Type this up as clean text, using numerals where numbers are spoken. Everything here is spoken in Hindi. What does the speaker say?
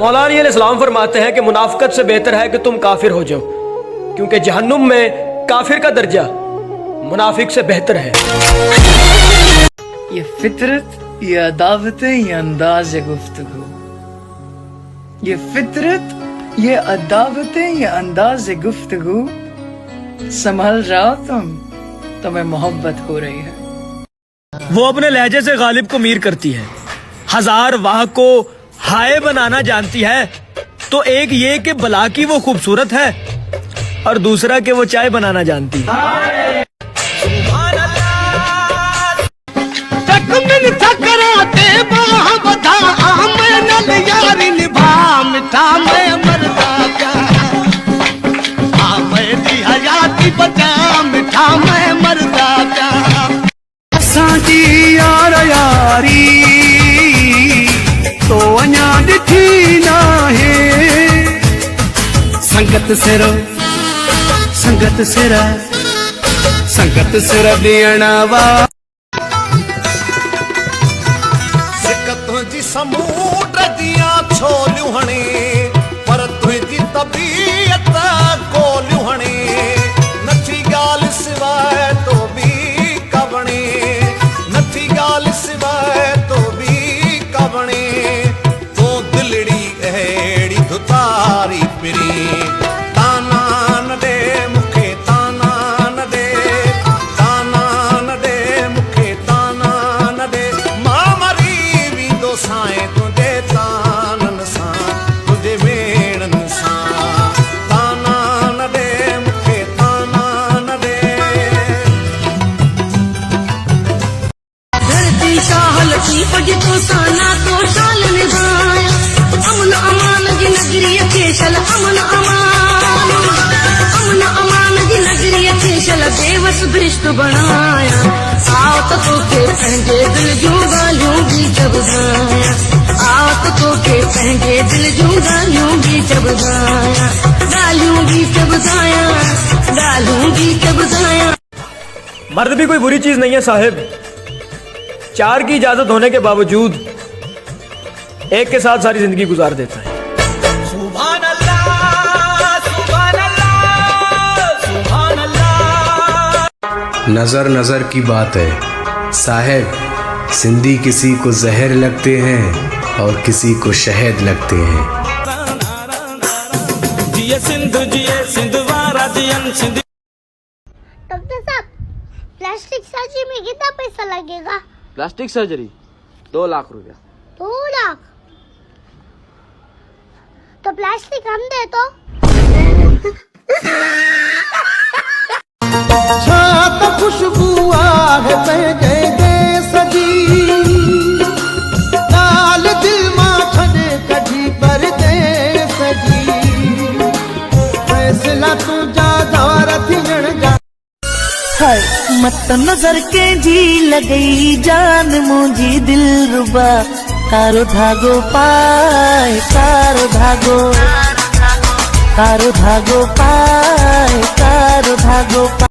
मौलाना अलैहिस्सलाम फरमाते हैं कि मुनाफिकत से बेहतर है कि तुम काफिर हो जाओ, क्योंकि जहन्नुम में काफिर का दर्जा मुनाफिक से बेहतर है। ये फितरत, ये अदावतें, ये अंदाज गुफ्तगू, ये फितरत, ये अदावतें, ये अंदाज गुफ्तगू, संभल जाओ तुम, तुम्हें मोहब्बत हो रही है। वो अपने लहजे से गालिब को मीर करती है, हजार वाह को हाय बनाना जानती है। तो एक ये कि बला की वो खूबसूरत है और दूसरा कि वो चाय बनाना जानती है। यार यारी तो अञा ॾिठी न आहे, संगत सिर संगत सिर संगत सिर ॾियण वा तुंहिंजी समूड दियां छोलियूं हणे, पर तुंहिंजी तबीयत कोलियूं हणे, नथी ॻाल्हि सिवाय तो बि कवणे, नथी ॻाल्हि सिवाय तो बि कवणे, तूं दिलड़ी अहिड़ी दुतारी पिरी, ताना न ॾे मूंखे, ताना न ॾे, ताना न ॾे मूंखे, ताना न ॾे, मां मरी वेंदो साईं तुंहिंजे ताननि सां, तुंहिंजे वेणनि सां, ताना न ॾे मूंखे, ताना न ॾे। धरती का हलकी पग तो साना तो शाल निभाया, अमन अमान की नगरी केशल, अमन अमान की नगरी केशल, बेवस भ्रष्ट बनाया, आओ तो के पंहिंजे दिल जूं ॻाल्हियूं भी ॿुधाया, आओ तो के पंहिंजे दिल जूं ॻाल्हियूं भी ॿुधाया, ॻाल्हियूं भी ॿुधाया, ॻाल्हियूं भी ॿुधाया। मर्द भी कोई बुरी चीज नहीं है साहिब, चार की इजाजत होने के बावजूद एक के साथ सारी जिंदगी गुजार देता है। सुभान अल्लाह, सुभान अल्लाह, सुभान अल्लाह। नजर नजर की बात है साहेब, सिंधी किसी को जहर लगते हैं और किसी को शहद लगते हैं। जिए सिंध वारा जियन सिंध। डॉक्टर साहब, प्लास्टिक सर्जरी में कितना पैसा लगेगा? प्लास्टिक सर्जरी 2 लाख रुपया। 2 लाख? तो प्लास्टिक हम दे तो। छात खुशबू आहे पंहिंजे देस जी, ॻाल्हि दिल मां छॾे कढी परदेस जी, फैसला तुंहिंजा दौर थियण जा। हाय मत नजर के जी लगई जान मुझी दिल रुबा, कारो धागो पाए, कारो धागो, कारो धागो पाए, कारो धागो पाए।